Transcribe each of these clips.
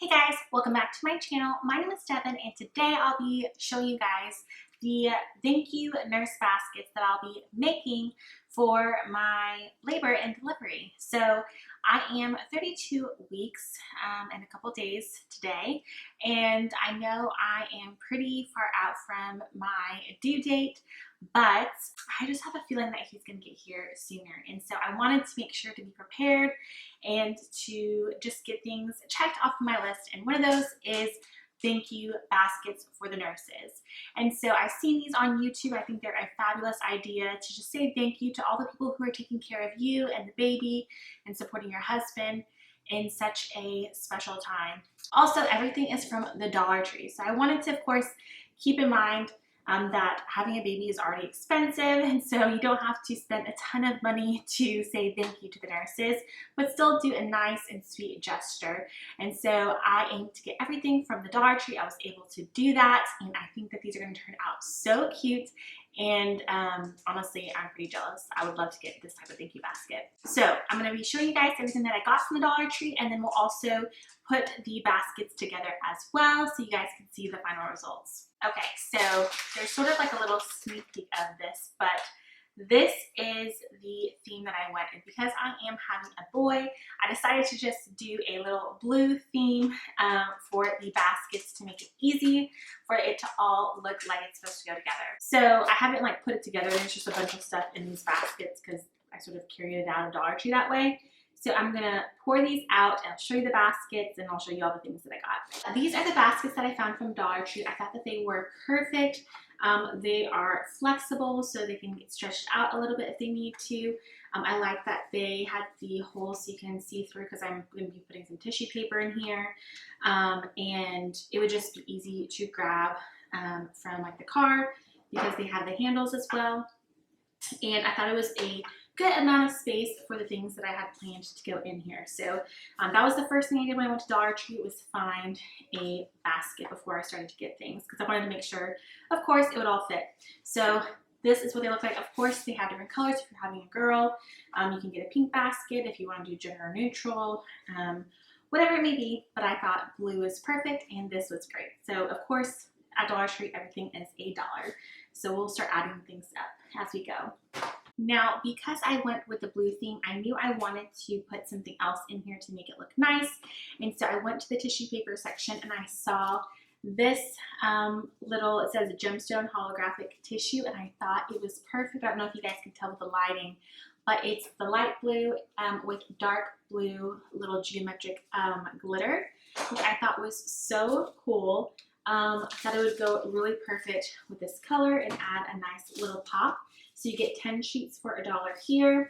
Hey guys, welcome back to my channel. My name is Devin and today I'll be showing you guys the thank you nurse baskets that I'll be making for my labor and delivery. So I am 32 weeks and a couple days today, and I know I am pretty far out from my due date, but I just have a feeling that he's going to get here sooner. And so I wanted to make sure to be prepared and to just get things checked off of my list. And one of those is thank you baskets for the nurses. And so I've seen these on YouTube. I think they're a fabulous idea to just say thank you to all the people who are taking care of you and the baby and supporting your husband in such a special time. Also, everything is from the Dollar Tree. So I wanted to, of course, keep in mind that having a baby is already expensive, and so you don't have to spend a ton of money to say thank you to the nurses, but still do a nice and sweet gesture. And so I aim to get everything from the Dollar Tree. I was able to do that, and I think that these are going to turn out so cute. And honestly, I'm pretty jealous. I would love to get this type of thank you basket. So I'm going to be showing you guys everything that I got from the Dollar Tree, and then we'll also put the baskets together as well so you guys can see the final results. Okay, so there's sort of like a little sneak peek of this, but this is the theme that I went in. Because I am having a boy, I decided to just do a little blue theme for the baskets to make it easy for it to all look like it's supposed to go together. So I haven't like put it together. There's just a bunch of stuff in these baskets because I sort of carried it out of Dollar Tree that way. So I'm gonna pour these out and I'll show you the baskets and I'll show you all the things that I got. These are the baskets that I found from Dollar Tree. I thought that they were perfect. They are flexible so they can get stretched out a little bit if they need to. I like that they had the holes so you can see through because I'm going to be putting some tissue paper in here. And it would just be easy to grab from like the car because they have the handles as well. And I thought it was a good amount of space for the things that I had planned to go in here. So that was the first thing I did when I went to Dollar Tree, was find a basket before I started to get things because I wanted to make sure, of course, it would all fit. So this is what they look like. Of course, they have different colors. If you're having a girl, you can get a pink basket if you want to do gender neutral, whatever it may be. But I thought blue is perfect and this was great. So of course, at Dollar Tree, everything is $1. So we'll start adding things up as we go. Now, because I went with the blue theme, I knew I wanted to put something else in here to make it look nice. And so I went to the tissue paper section and I saw this little, it says gemstone holographic tissue, and I thought it was perfect. I don't know if you guys can tell with the lighting, but it's the light blue with dark blue little geometric glitter, which I thought was so cool. I thought it would go really perfect with this color and add a nice little pop. So you get 10 sheets for $1 here.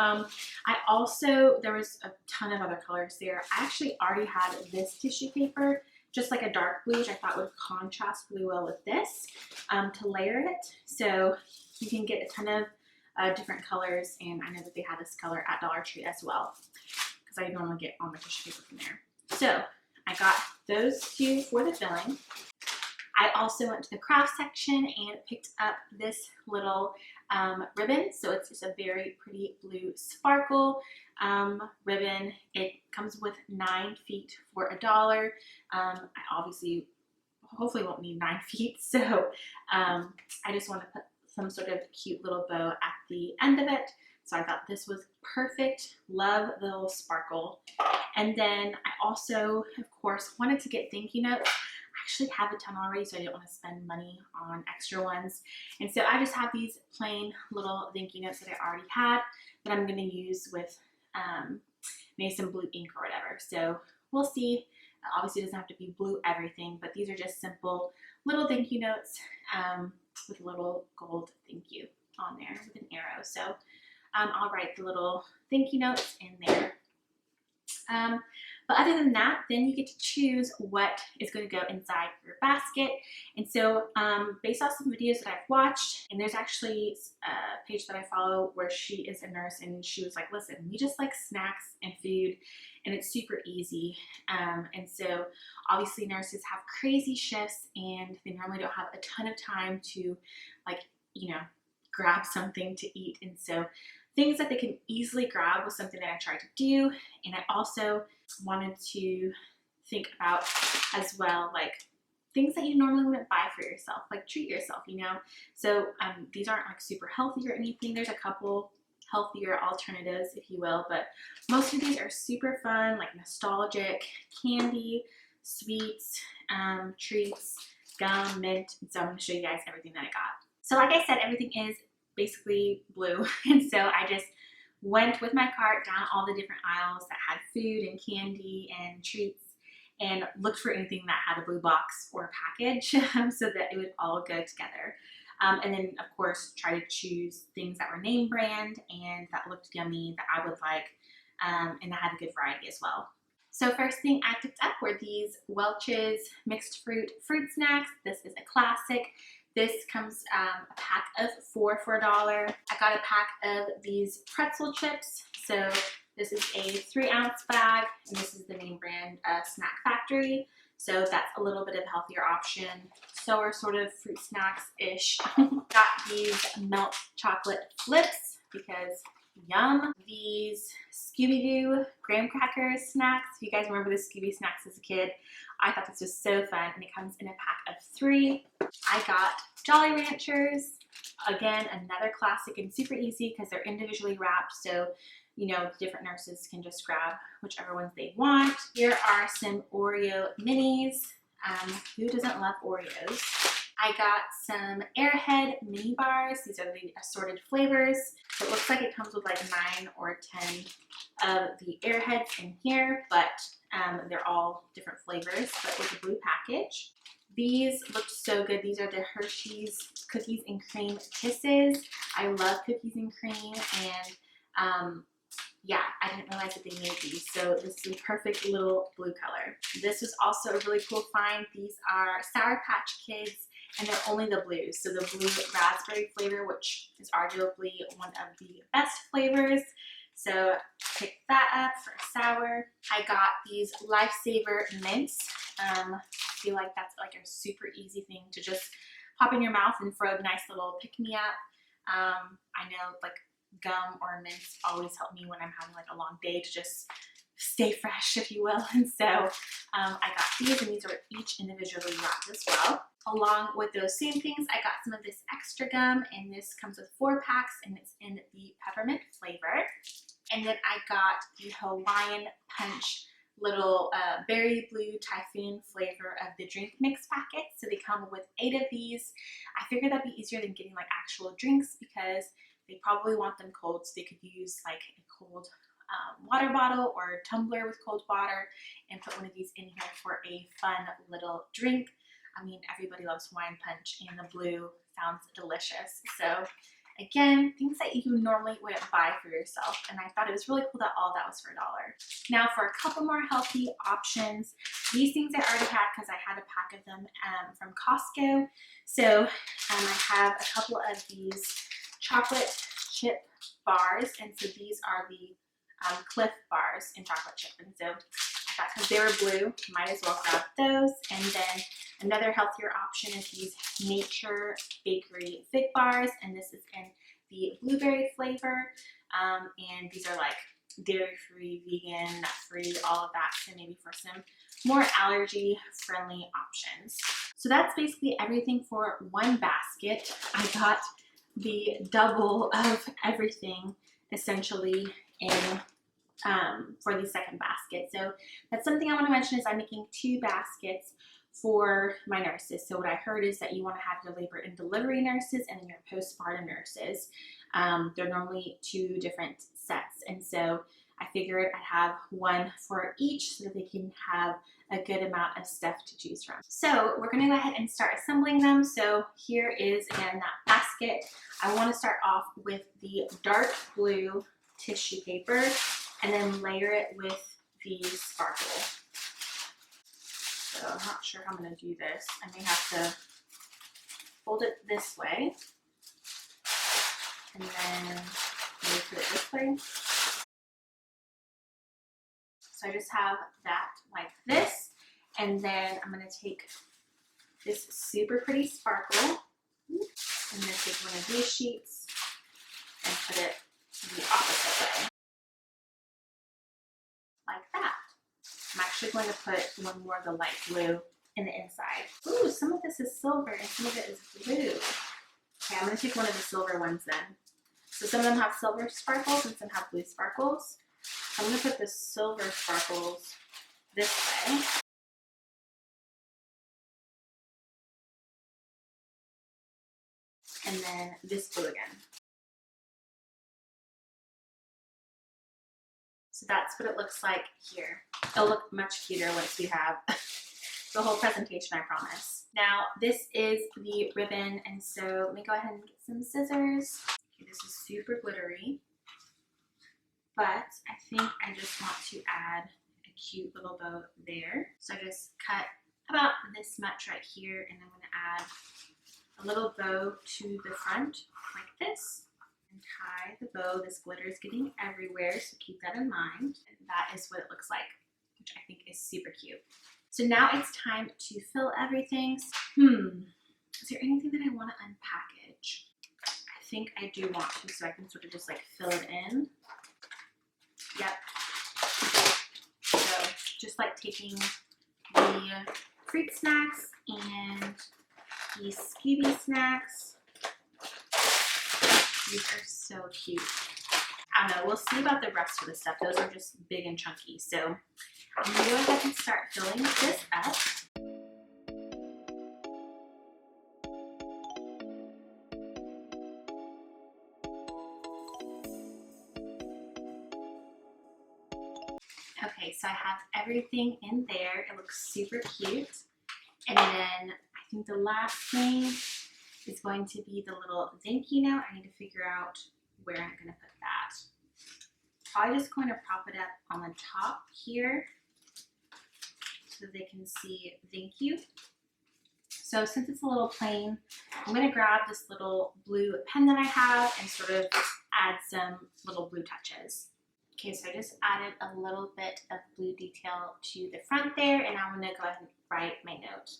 There was a ton of other colors there. I actually already had this tissue paper, just like a dark blue, which I thought would contrast really well with this to layer it. So you can get a ton of different colors, and I know that they had this color at Dollar Tree as well because I normally get all my tissue paper from there. So I got those two for the filling. I also went to the craft section and picked up this little ribbon. So it's just a very pretty blue sparkle ribbon. It comes with 9 feet for $1. I obviously, hopefully won't need 9 feet. So I just want to put some sort of cute little bow at the end of it. So I thought this was perfect. Love the little sparkle. And then I also, of course, wanted to get thank you notes. I actually have a ton already, so I didn't want to spend money on extra ones. And so I just have these plain little thank you notes that I already had that I'm going to use with maybe some blue ink or whatever. So we'll see. Obviously, it doesn't have to be blue everything, but these are just simple little thank you notes with a little gold thank you on there with an arrow. So I'll write the little thank you notes in there. But other than that, then you get to choose what is going to go inside your basket. And so based off some videos that I've watched, and there's actually a page that I follow where she is a nurse, and she was like, listen, we just like snacks and food, and it's super easy. And so obviously nurses have crazy shifts and they normally don't have a ton of time to grab something to eat. And so things that they can easily grab was something that I tried to do. And I also wanted to think about as well, like things that you normally wouldn't buy for yourself, like treat yourself, you know? So these aren't like super healthy or anything. There's a couple healthier alternatives, if you will, but most of these are super fun, like nostalgic candy, sweets, treats, gum, mint. So I'm gonna show you guys everything that I got. So like I said, everything is basically blue. And so I just went with my cart down all the different aisles that had food and candy and treats and looked for anything that had a blue box or package so that it would all go together. And then of course try to choose things that were name brand and that looked yummy that I would like, and that had a good variety as well. So first thing I picked up were these Welch's mixed fruit snacks. This is a classic. This comes a pack of 4 for $1. I got a pack of these pretzel chips. So this is a 3-ounce bag, and this is the name brand Snack Factory. So that's a little bit of a healthier option. So are sort of fruit snacks-ish. Got these melt chocolate flips because yum. These Scooby-Doo graham cracker snacks. If you guys remember the Scooby snacks as a kid, I thought this was so fun, and it comes in a pack of 3. I got Jolly Ranchers. Again, another classic and super easy because they're individually wrapped, so you know, different nurses can just grab whichever ones they want. Here are some Oreo minis. Who doesn't love Oreos? I got some Airhead mini bars. These are the assorted flavors. So it looks like it comes with like 9 or 10 of the Airheads in here, but they're all different flavors, but with a blue package. These looked so good. These are the Hershey's Cookies and Cream Kisses. I love cookies and cream, and yeah, I didn't realize that they made these. So this is a perfect little blue color. This was also a really cool find. These are Sour Patch Kids, and they're only the blues. So the blue raspberry flavor, which is arguably one of the best flavors. So pick that up for sour. I got these Lifesaver mints. I feel like that's like a super easy thing to just pop in your mouth and for a nice little pick-me-up. I know like gum or mints always help me when I'm having like a long day to just stay fresh, if you will. And so I got these, and these are each individually wrapped as well. Along with those same things, I got some of this extra gum, and this comes with 4 packs, and it's in the peppermint flavor. And then I got the Hawaiian Punch little berry blue typhoon flavor of the drink mix packet. So they come with 8 of these. I figured that'd be easier than getting like actual drinks because they probably want them cold, so they could use like a cold water bottle or tumbler with cold water and put one of these in here for a fun little drink. I mean, everybody loves Hawaiian Punch, and the blue sounds delicious. So again, things that you normally wouldn't buy for yourself, and I thought it was really cool that all that was for $1. Now for a couple more healthy options, these things I already had because I had a pack of them from Costco. So I have a couple of these chocolate chip bars, and so these are the Cliff bars in chocolate chip, and so I thought because they were blue, might as well grab those. And then another healthier option is these Nature Bakery Fig bars, and this is in the blueberry flavor, and these are like dairy-free, vegan, nut-free, all of that, so maybe for some more allergy-friendly options. So that's basically everything for one basket. I got the double of everything essentially in for the second basket. So that's something I want to mention is I'm making 2 baskets for my nurses. So what I heard is that you want to have your labor and delivery nurses and then your postpartum nurses. They're normally 2 different sets, and so I figured I'd have one for each so that they can have a good amount of stuff to choose from. So we're going to go ahead and start assembling them. So here is again that basket. I want to start off with the dark blue tissue paper and then layer it with the sparkle. So I'm not sure how I'm going to do this. I may have to fold it this way and then maybe put it this way. So I just have that like this, and then I'm going to take this super pretty sparkle, and then take one of these sheets and put it the opposite way, like that. I'm actually actually going to put one more of the light blue in the inside. Ooh, some of this is silver and some of it is blue. Okay, I'm going to take one of the silver ones then. So some of them have silver sparkles and some have blue sparkles. I'm going to put the silver sparkles this way. And then this blue again. So that's what it looks like here. It'll look much cuter once we have the whole presentation, I promise. Now, this is the ribbon, and so let me go ahead and get some scissors. Okay, this is super glittery, but I think I just want to add a cute little bow there. So I just cut about this much right here, and I'm going to add a little bow to the front like this. And tie the bow. This glitter is getting everywhere, so keep that in mind. And that is what it looks like, which I think is super cute. So now it's time to fill everything. Is there anything that I want to unpackage? I think I do want to, so I can sort of just like fill it in. Yep. So just like taking the fruit snacks and the Scooby snacks. These are so cute. I don't know, we'll see about the rest of the stuff. Those are just big and chunky. So I'm gonna go ahead and start filling this up. Okay, so I have everything in there. It looks super cute. And then I think the last thing is going to be the little thank you note. I need to figure out where I'm going to put that. Probably just going to prop it up on the top here so they can see thank you. So since it's a little plain, I'm going to grab this little blue pen that I have and sort of add some little blue touches. Okay, so I just added a little bit of blue detail to the front there, and I'm going to go ahead and write my note.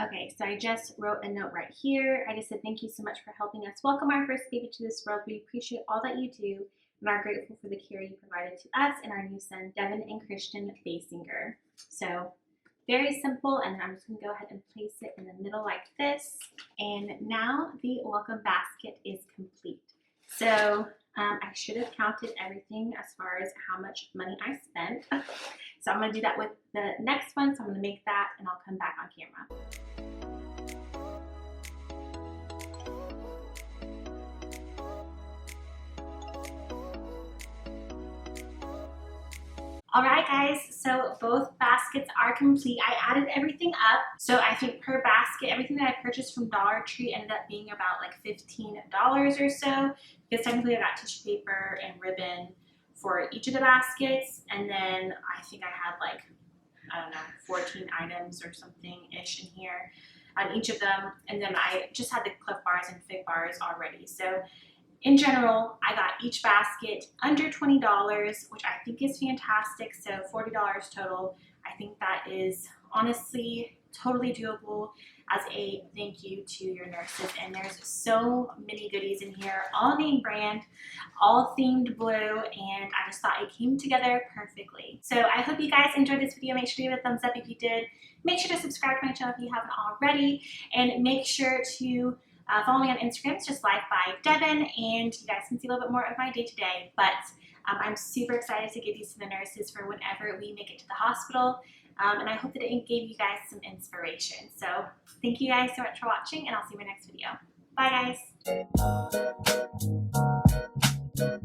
Okay, so I just wrote a note right here. I just said, thank you so much for helping us welcome our first baby to this world. We appreciate all that you do and are grateful for the care you provided to us and our new son, Devin and Christian Basinger. So very simple, and then I'm just gonna go ahead and place it in the middle like this. And now the welcome basket is complete. So I should have counted everything as far as how much money I spent. So I'm going to do that with the next one. So I'm going to make that and I'll come back on camera. Alright guys, so both baskets are complete. I added everything up. So I think per basket, everything that I purchased from Dollar Tree ended up being about like $15 or so. Because technically I got tissue paper and ribbon for each of the baskets. And then I think I had like, I don't know, 14 items or something-ish in here on each of them. And then I just had the Clif Bars and Fig Bars already. So in general, I got each basket under $20, which I think is fantastic. So $40 total. I think that is honestly totally doable as a thank you to your nurses. And there's so many goodies in here, all name brand, all themed blue, and I just thought it came together perfectly. So I hope you guys enjoyed this video. Make sure to give it a thumbs up if you did. Make sure to subscribe to my channel if you haven't already, and make sure to follow me on Instagram. It's just Life by Devin, and you guys can see a little bit more of my day-to-day. But I'm super excited to give these to the nurses for whenever we make it to the hospital. And I hope that it gave you guys some inspiration. So thank you guys so much for watching, and I'll see you in my next video. Bye guys.